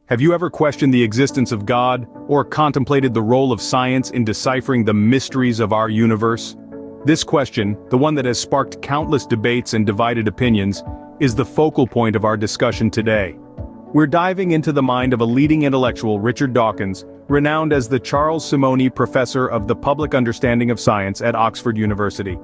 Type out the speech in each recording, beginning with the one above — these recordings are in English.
Have you ever questioned the existence of God, or contemplated the role of science in deciphering the mysteries of our universe? This question, the one that has sparked countless debates and divided opinions, is the focal point of our discussion today. We're diving into the mind of a leading intellectual, Richard Dawkins, renowned as the Charles Simonyi Professor of the Public Understanding of Science at Oxford University.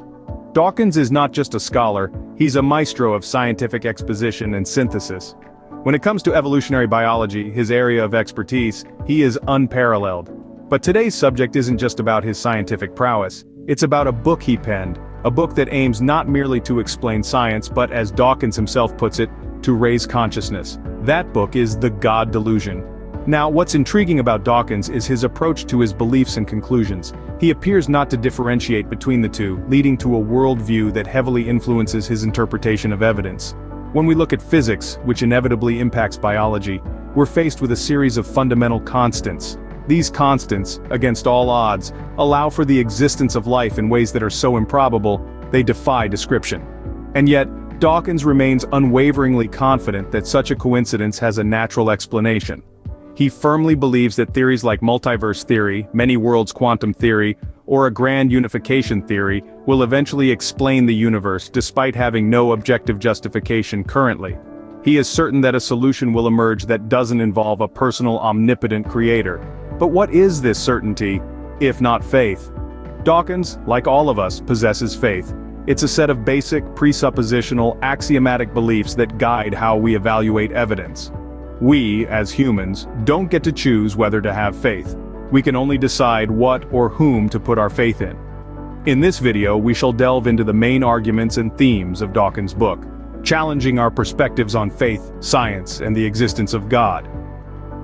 Dawkins is not just a scholar, he's a maestro of scientific exposition and synthesis. When it comes to evolutionary biology, his area of expertise, he is unparalleled. But today's subject isn't just about his scientific prowess, it's about a book he penned, a book that aims not merely to explain science but, as Dawkins himself puts it, to raise consciousness. That book is The God Delusion. Now, what's intriguing about Dawkins is his approach to his beliefs and conclusions. He appears not to differentiate between the two, leading to a worldview that heavily influences his interpretation of evidence. When we look at physics, which inevitably impacts biology, we're faced with a series of fundamental constants. These constants, against all odds, allow for the existence of life in ways that are so improbable, they defy description. And yet, Dawkins remains unwaveringly confident that such a coincidence has a natural explanation. He firmly believes that theories like multiverse theory, many worlds quantum theory, or a grand unification theory will eventually explain the universe despite having no objective justification currently. He is certain that a solution will emerge that doesn't involve a personal omnipotent creator. But what is this certainty, if not faith? Dawkins, like all of us, possesses faith. It's a set of basic, presuppositional, axiomatic beliefs that guide how we evaluate evidence. We, as humans, don't get to choose whether to have faith. We can only decide what or whom to put our faith in. In this video, we shall delve into the main arguments and themes of Dawkins' book, challenging our perspectives on faith, science, and the existence of God.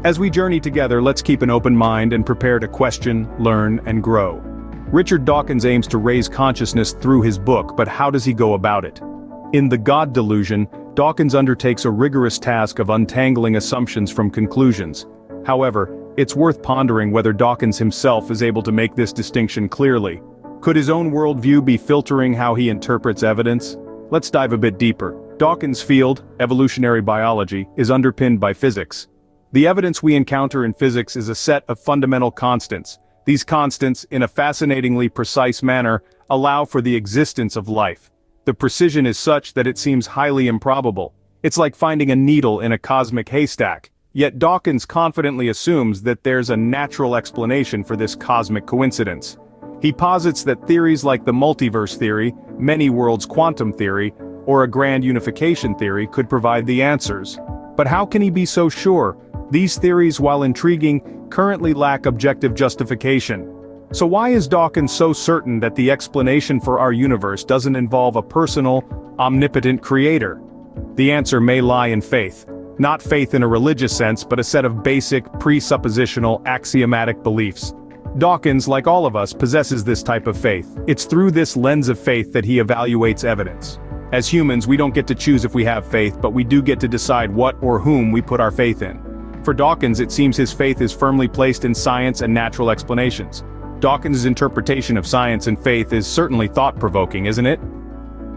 As we journey together, let's keep an open mind and prepare to question, learn, and grow. Richard Dawkins aims to raise consciousness through his book, but how does he go about it? In The God Delusion, Dawkins undertakes a rigorous task of untangling assumptions from conclusions. However, it's worth pondering whether Dawkins himself is able to make this distinction clearly. Could his own worldview be filtering how he interprets evidence? Let's dive a bit deeper. Dawkins' field, evolutionary biology, is underpinned by physics. The evidence we encounter in physics is a set of fundamental constants. These constants, in a fascinatingly precise manner, allow for the existence of life. The precision is such that it seems highly improbable. It's like finding a needle in a cosmic haystack. Yet Dawkins confidently assumes that there's a natural explanation for this cosmic coincidence. He posits that theories like the multiverse theory, many worlds quantum theory, or a grand unification theory could provide the answers. But how can he be so sure? These theories, while intriguing, currently lack objective justification. So why is Dawkins so certain that the explanation for our universe doesn't involve a personal, omnipotent creator? The answer may lie in faith. Not faith in a religious sense, but a set of basic, presuppositional, axiomatic beliefs. Dawkins, like all of us, possesses this type of faith. It's through this lens of faith that he evaluates evidence. As humans, we don't get to choose if we have faith, but we do get to decide what or whom we put our faith in. For Dawkins, it seems his faith is firmly placed in science and natural explanations. Dawkins' interpretation of science and faith is certainly thought-provoking, isn't it?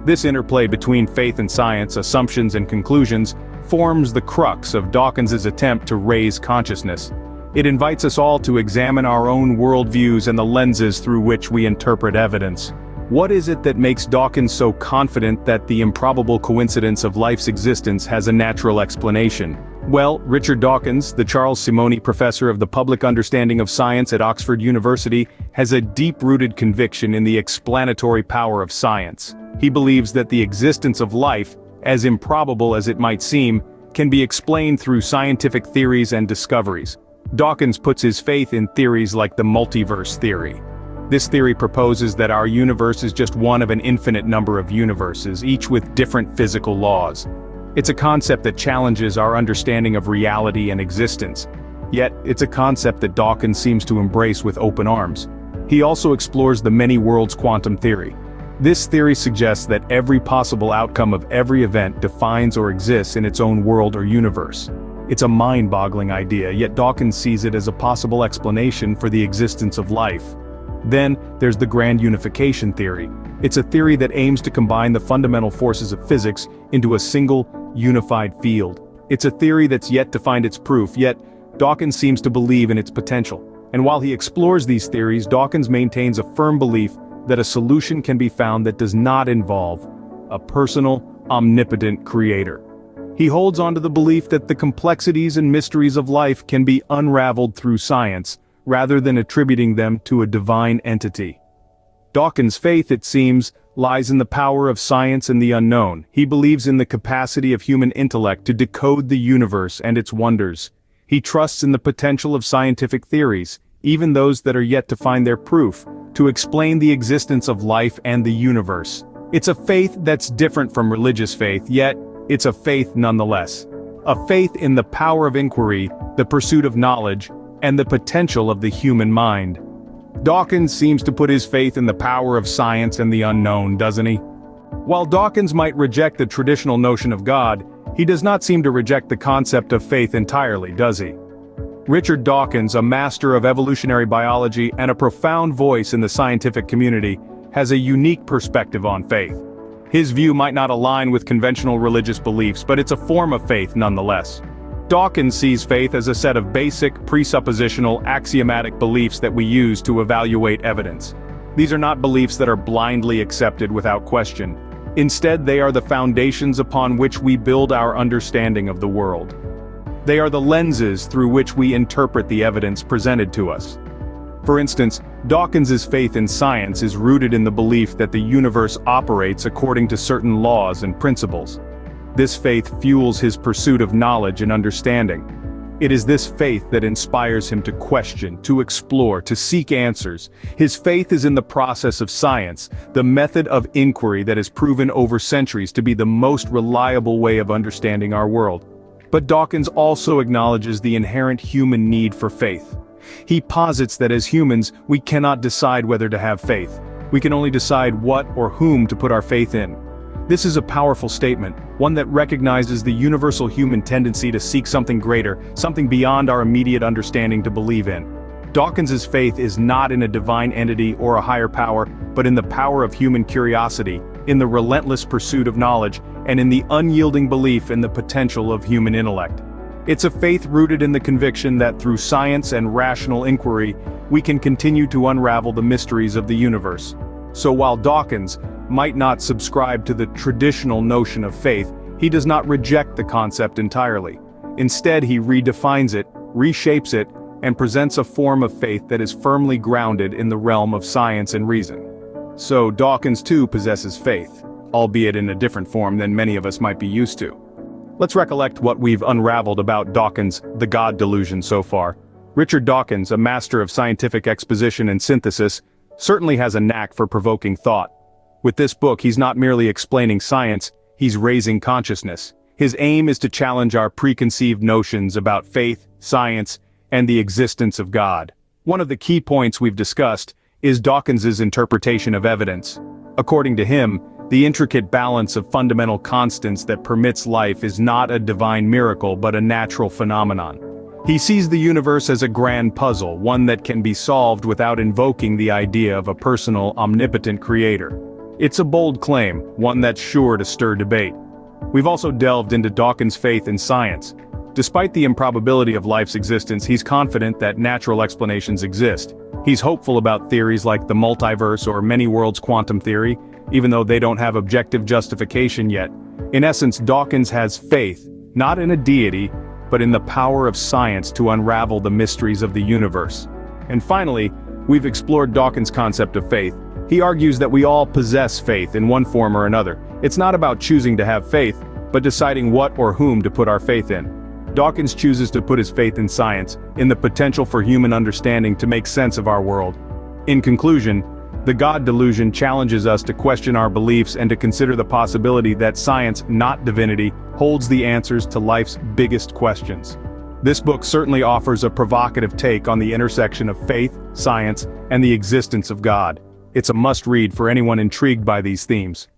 This interplay between faith and science, assumptions and conclusions, forms the crux of Dawkins' attempt to raise consciousness. It invites us all to examine our own worldviews and the lenses through which we interpret evidence. What is it that makes Dawkins so confident that the improbable coincidence of life's existence has a natural explanation? Well, Richard Dawkins, the Charles Simonyi Professor of the Public Understanding of Science at Oxford University, has a deep-rooted conviction in the explanatory power of science. He believes that the existence of life, as improbable as it might seem, can be explained through scientific theories and discoveries. Dawkins puts his faith in theories like the multiverse theory. This theory proposes that our universe is just one of an infinite number of universes, each with different physical laws. It's a concept that challenges our understanding of reality and existence. Yet, it's a concept that Dawkins seems to embrace with open arms. He also explores the many worlds quantum theory. This theory suggests that every possible outcome of every event defines or exists in its own world or universe. It's a mind-boggling idea, yet Dawkins sees it as a possible explanation for the existence of life. Then, there's the grand unification theory. It's a theory that aims to combine the fundamental forces of physics into a single, unified field. It's a theory that's yet to find its proof, yet Dawkins seems to believe in its potential. And while he explores these theories, Dawkins maintains a firm belief that a solution can be found that does not involve a personal, omnipotent creator. He holds on to the belief that the complexities and mysteries of life can be unraveled through science, rather than attributing them to a divine entity. Dawkins' faith, it seems, lies in the power of science and the unknown. He believes in the capacity of human intellect to decode the universe and its wonders. He trusts in the potential of scientific theories, even those that are yet to find their proof, to explain the existence of life and the universe. It's a faith that's different from religious faith, yet it's a faith nonetheless. A faith in the power of inquiry, the pursuit of knowledge, and the potential of the human mind. Dawkins seems to put his faith in the power of science and the unknown, doesn't he? While Dawkins might reject the traditional notion of God, he does not seem to reject the concept of faith entirely, does he? Richard Dawkins, a master of evolutionary biology and a profound voice in the scientific community, has a unique perspective on faith. His view might not align with conventional religious beliefs, but it's a form of faith nonetheless. Dawkins sees faith as a set of basic, presuppositional, axiomatic beliefs that we use to evaluate evidence. These are not beliefs that are blindly accepted without question. Instead, they are the foundations upon which we build our understanding of the world. They are the lenses through which we interpret the evidence presented to us. For instance, Dawkins's faith in science is rooted in the belief that the universe operates according to certain laws and principles. This faith fuels his pursuit of knowledge and understanding. It is this faith that inspires him to question, to explore, to seek answers. His faith is in the process of science, the method of inquiry that has proven over centuries to be the most reliable way of understanding our world. But Dawkins also acknowledges the inherent human need for faith. He posits that as humans, we cannot decide whether to have faith. We can only decide what or whom to put our faith in. This is a powerful statement, one that recognizes the universal human tendency to seek something greater, something beyond our immediate understanding to believe in. Dawkins's faith is not in a divine entity or a higher power, but in the power of human curiosity, in the relentless pursuit of knowledge, and in the unyielding belief in the potential of human intellect. It's a faith rooted in the conviction that through science and rational inquiry, we can continue to unravel the mysteries of the universe. So while Dawkins might not subscribe to the traditional notion of faith, he does not reject the concept entirely. Instead, he redefines it, reshapes it, and presents a form of faith that is firmly grounded in the realm of science and reason. So Dawkins too possesses faith, albeit in a different form than many of us might be used to. Let's recollect what we've unraveled about Dawkins' The God Delusion so far. Richard Dawkins, a master of scientific exposition and synthesis, certainly has a knack for provoking thought. With this book, he's not merely explaining science, he's raising consciousness. His aim is to challenge our preconceived notions about faith, science, and the existence of God. One of the key points we've discussed is Dawkins's interpretation of evidence. According to him, the intricate balance of fundamental constants that permits life is not a divine miracle but a natural phenomenon. He sees the universe as a grand puzzle, one that can be solved without invoking the idea of a personal, omnipotent creator. It's a bold claim, one that's sure to stir debate. We've also delved into Dawkins' faith in science. Despite the improbability of life's existence, he's confident that natural explanations exist. He's hopeful about theories like the multiverse or many worlds quantum theory, even though they don't have objective justification yet. In essence, Dawkins has faith, not in a deity, but in the power of science to unravel the mysteries of the universe. And finally, we've explored Dawkins' concept of faith. He argues that we all possess faith in one form or another. It's not about choosing to have faith, but deciding what or whom to put our faith in. Dawkins chooses to put his faith in science, in the potential for human understanding to make sense of our world. In conclusion, The God Delusion challenges us to question our beliefs and to consider the possibility that science, not divinity, holds the answers to life's biggest questions. This book certainly offers a provocative take on the intersection of faith, science, and the existence of God. It's a must-read for anyone intrigued by these themes.